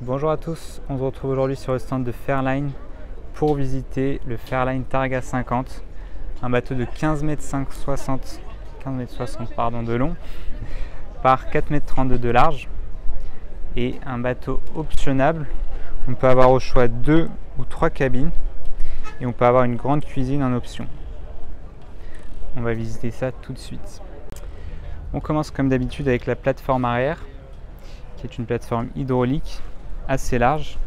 Bonjour à tous, on se retrouve aujourd'hui sur le stand de Fairline pour visiter le Fairline Targa 50, un bateau de 15,60 m de long par 4,32 m de large et un bateau optionnable. On peut avoir au choix 2 ou 3 cabines et on peut avoir une grande cuisine en option. On va visiter ça tout de suite. On commence comme d'habitude avec la plateforme arrière, qui est une plateforme hydraulique assez large.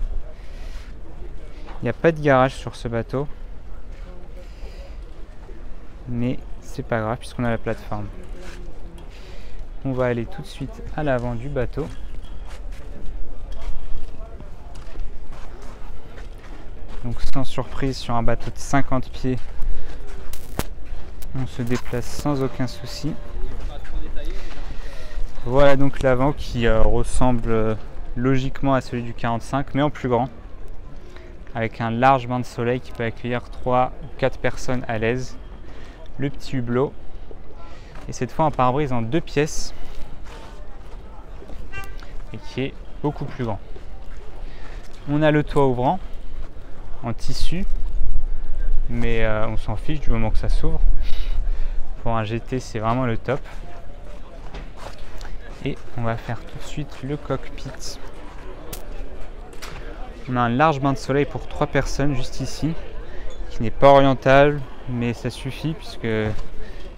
Il n'y a pas de garage sur ce bateau, mais c'est pas grave puisqu'on a la plateforme. On va aller tout de suite à l'avant du bateau. Donc sans surprise, sur un bateau de 50 pieds, on se déplace sans aucun souci. Voilà donc l'avant qui ressemble logiquement à celui du 45, mais en plus grand, avec un large bain de soleil qui peut accueillir 3 ou 4 personnes à l'aise. Le petit hublot, et cette fois un pare-brise en 2 pièces, et qui est beaucoup plus grand. On a le toit ouvrant en tissu, mais on s'en fiche du moment que ça s'ouvre. Pour un GT, c'est vraiment le top. Et on va faire tout de suite le cockpit. On a un large bain de soleil pour 3 personnes juste ici, qui n'est pas orientable, mais ça suffit puisque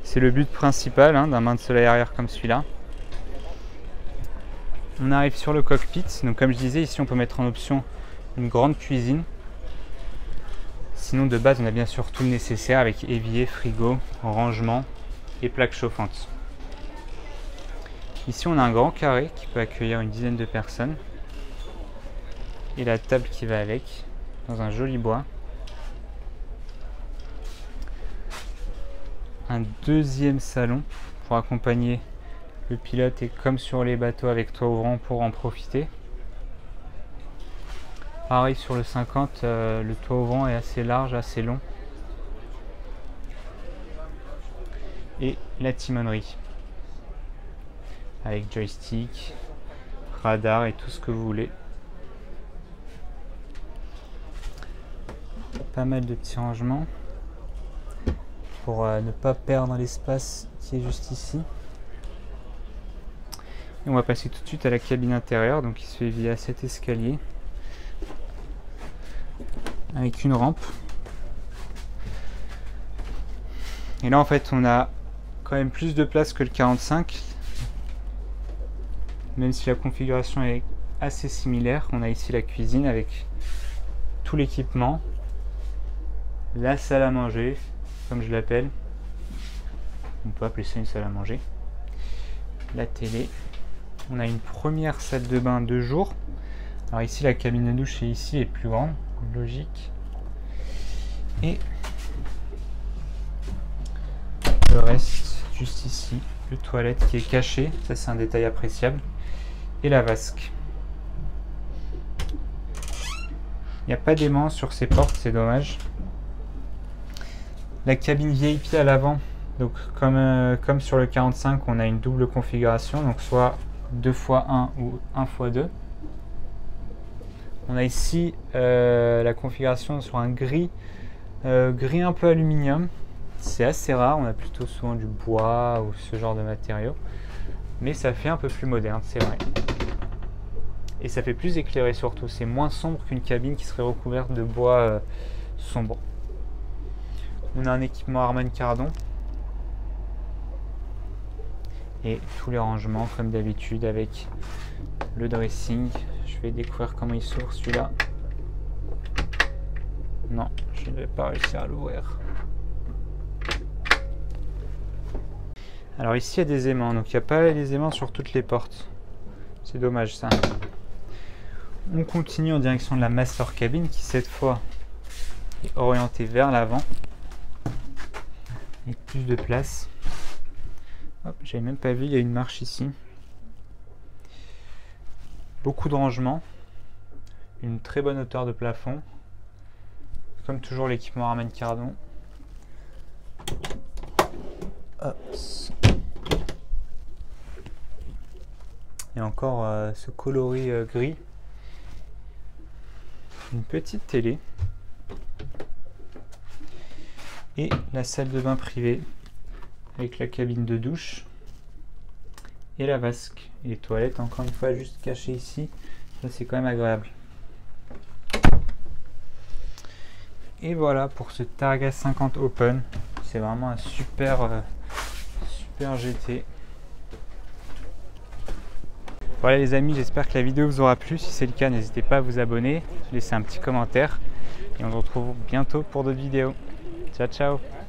c'est le but principal d'un bain de soleil arrière comme celui-là. On arrive sur le cockpit. Donc comme je disais, ici on peut mettre en option une grande cuisine. Sinon de base on a bien sûr tout le nécessaire avec évier, frigo, rangement et plaque chauffante. Ici on a un grand carré qui peut accueillir une dizaine de personnes. Et la table qui va avec, dans un joli bois. Un deuxième salon pour accompagner le pilote et comme sur les bateaux avec toit ouvrant pour en profiter. Pareil sur le 50, le toit ouvrant est assez large, assez long. Et la timonerie avec joystick, radar et tout ce que vous voulez. Pas mal de petits rangements pour ne pas perdre l'espace qui est juste ici. Et on va passer tout de suite à la cabine intérieure, donc qui se fait via cet escalier avec une rampe. Et là en fait on a quand même plus de place que le 45, même si la configuration est assez similaire. On a ici la cuisine avec tout l'équipement, la salle à manger comme je l'appelle, on peut appeler ça une salle à manger, la télé. On a une première salle de bain de jour. Alors ici la cabine de douche ici est plus grande, logique, et le reste juste ici, le toilette qui est caché, ça c'est un détail appréciable, et la vasque. Il n'y a pas d'aimant sur ces portes, c'est dommage. La cabine VIP à l'avant, donc comme sur le 45, on a une double configuration, donc soit 2x1 ou 1x2. On a ici la configuration sur un gris un peu aluminium. C'est assez rare, on a plutôt souvent du bois ou ce genre de matériaux, mais ça fait un peu plus moderne, c'est vrai. Et ça fait plus éclairé surtout, c'est moins sombre qu'une cabine qui serait recouverte de bois sombre. On a un équipement Harman Kardon et tous les rangements comme d'habitude avec le dressing. Je vais découvrir comment il s'ouvre celui-là. Non, je ne vais pas réussir à l'ouvrir. Alors ici il y a des aimants, donc il n'y a pas les aimants sur toutes les portes. C'est dommage ça. On continue en direction de la master cabin qui cette fois est orientée vers l'avant. Avec plus de place. Hop, j'avais même pas vu, il y a une marche ici. Beaucoup de rangements. Une très bonne hauteur de plafond. Comme toujours l'équipement Harman Kardon. Hop. Et encore ce coloris gris une petite télé et la salle de bain privée avec la cabine de douche et la vasque. Et les toilettes, encore une fois, juste cachées ici. Ça, c'est quand même agréable. Et voilà pour ce Targa 50 Open. C'est vraiment un super GT. Voilà les amis, j'espère que la vidéo vous aura plu. Si c'est le cas, n'hésitez pas à vous abonner, laisser un petit commentaire. Et on se retrouve bientôt pour d'autres vidéos. Ciao ciao.